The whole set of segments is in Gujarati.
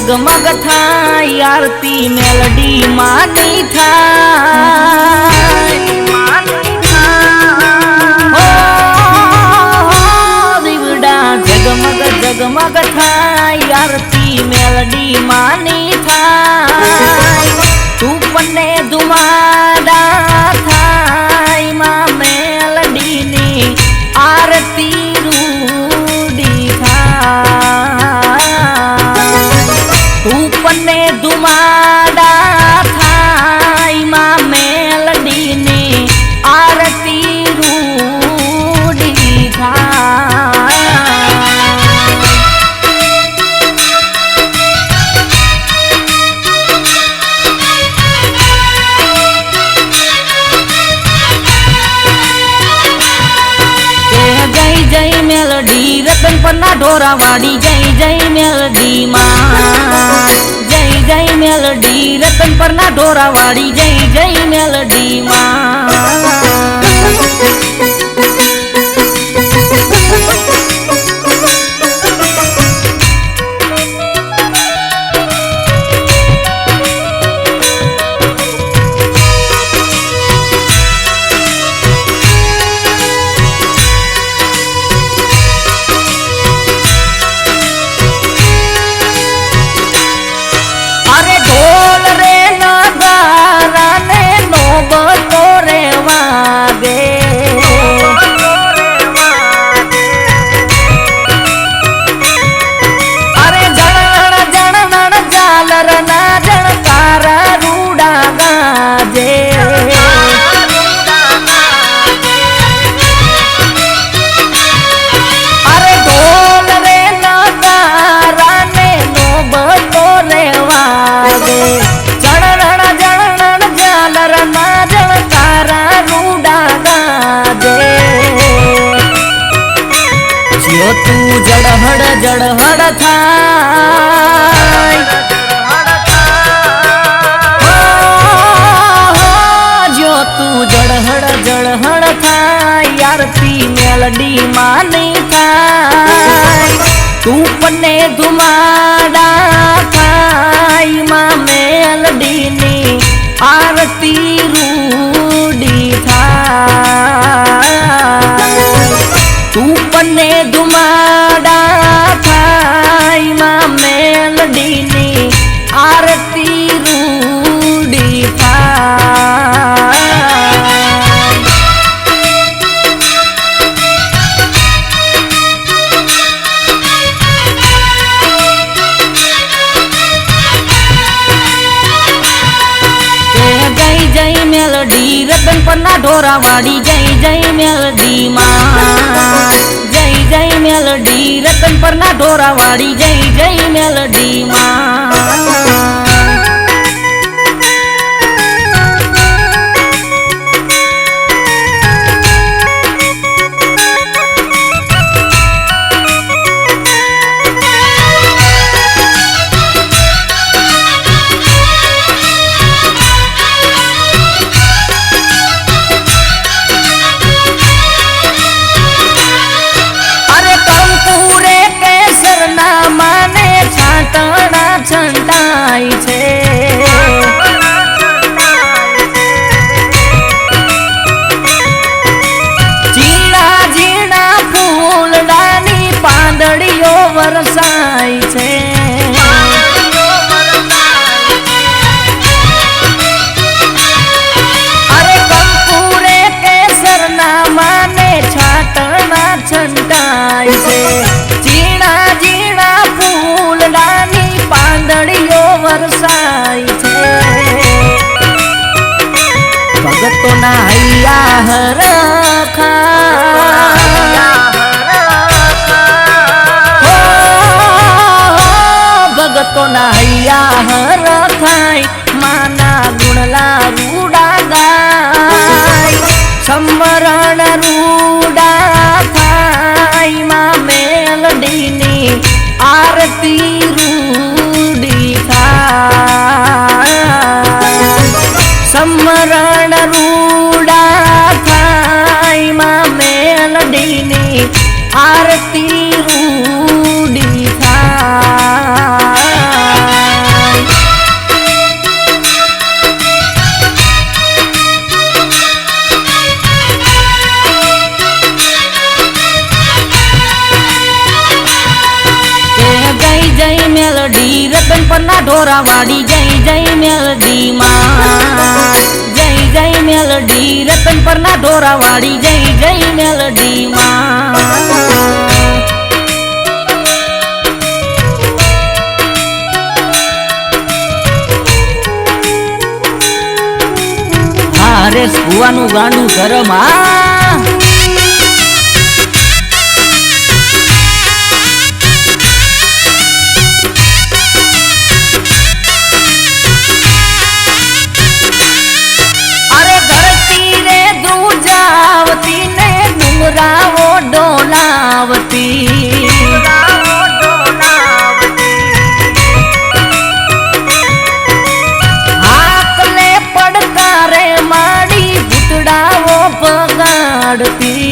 जगमग थाय आरती मेलडी मानी थाय दीवड़ा जगमग जगमग थाय आरती मेलडी मानी थाय तू पन्ने दुमाडा थाय मां मेलडी नी आरती रूडी पन्ने दुमाडा थाय मां मेलडी ने आरती रूडी जय जय मेलडी रतन पन्ना ढोरा वाड़ी जय जय मेलडी मां जय जय मेलडी रतन पन्ना ढोरा वाड़ी जय जय मेलडी मां तू जड़हड़ जड़हड़ थाय जो तू जड़हड़ जड़हड़ थाय आरती मेलडी मानी थाय तू पन्ने दुमाडा थाय मां मेलडी नी आरती रूडी थाय तू पन्ने दुमाडा थाय मां मेलडी नी आरती रूडी थाय जय जय मेलडी रतन पन्ना ढोरा वाड़ी जय जय मेलडी मां जय जय मेलडी रतन पन्ना ढोरा वाड़ी जय जय मेलडी मां छंटाई छे जीना जीना फूलडानी પાંદડીઓ વરસાય છે અરે કંકુરે કેસરના માને છાટણા છંટાય છે જીણા જીણા ફૂલડાની પાંદડીઓ વરસાય છે ભગતોના હૈયા હરખા ભગતોના હૈયા હરખાય માના ગુણલા રૂડા ગાય સમરણ રૂડા થાય માં મેલડીની आरती रूडी थाय समरण रूडा थाय मां मेलडी नी आरती रूडी थाय ઢોરા વાડી જય જય મેલડી માં જય જય મેલડી રતન પરના ઢોરા વાડી જય જય મેલડી માં હારે સુવાનું ગાંડું ધરમા ડુંગરાઓ ડોલાવતી હાકલે પડકારે માડી ભૂતડાઓ પગાડતી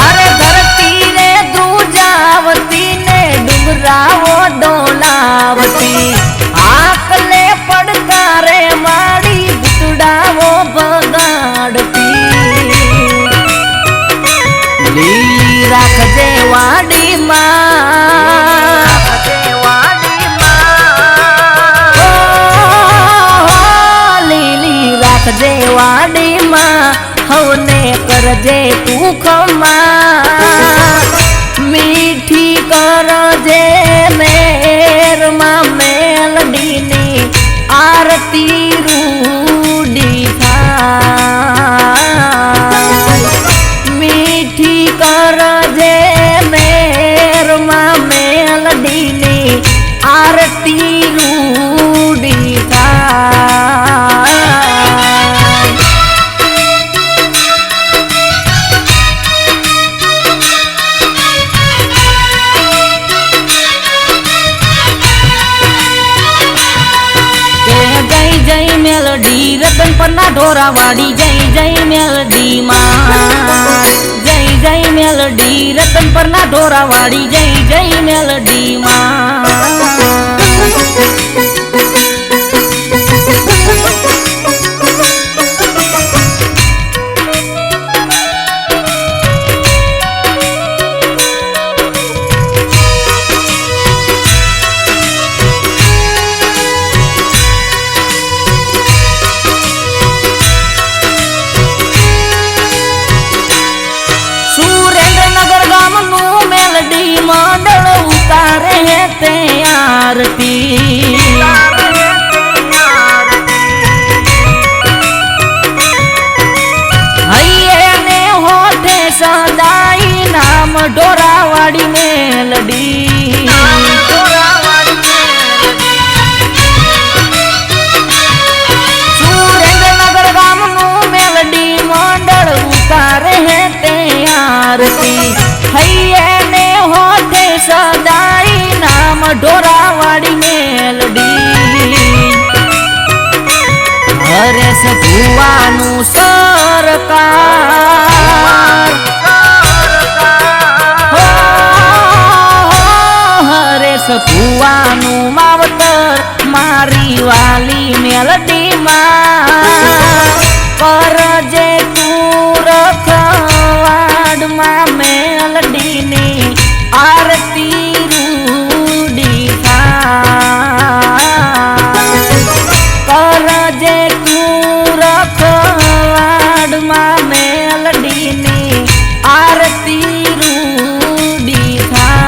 અરે ધરતી રે ધ્રુજાવતી ને ડુંગરાઓ ડોલાવતી હાકલે પડકારે માડી ભૂતડાઓ બગાડતી લીલી રાખજે વાડીમાં લીલી રાખજે વાડીમાં હવને કરજે તું ખમા મીઠી કરજે મેરમાં મેલડીની આરતી રૂડી થાય મીઠી કરજે મેરમાં મેલડીની આરતી રૂડી થાય મેલડી રતન પરના ઢોરા વાડી જય જય મેલડી માં જય જય મેલડી રતન પરના ઢોરા વાડી જય જય મેલડી માં મંડળ ઉતારે તે આરતી હૈયે ને હોઠે સદાઈ નામ ઢોરા વાડી મેલડી સુરેન્દ્રનગર ગામનું મેલડી મંડળ ઉતારે તે આરતી હૈયે ને હોઠે સદાઈ નામ ઢોરા વાડી મેલડી હરેશ ભુવાનું સરકાર હરેશ ભુવાનું માવતર મારી વાલી મેલડી માં કરજે તું રખવાડમાં મેલડીની આરતી રૂડી થાય કરજે તું રખવાડમાં મેલડીની આરતી રૂડી થાય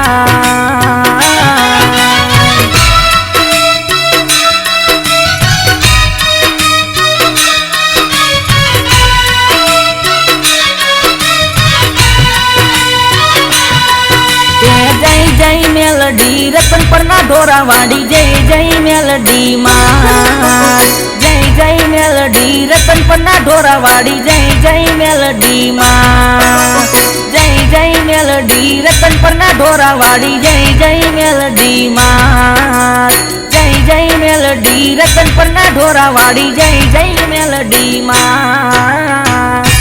જય મેલડી રતન પરના ઢોરા વાડી જય જય મેલડી માં જય જય મેલડી રતન પરના ઢોરા વાડી જય જય મેલડી માં જય જય મેલડી રતન પરના ઢોરા વાડી જય જય મેલડી માં જય જય મેલડી રતન પરના ઢોરા વાડી જય જય મેલડી માં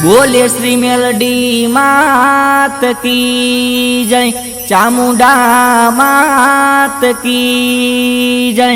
બોલે શ્રી મેલડી માત કી જય ચામુંડા માત કી જય।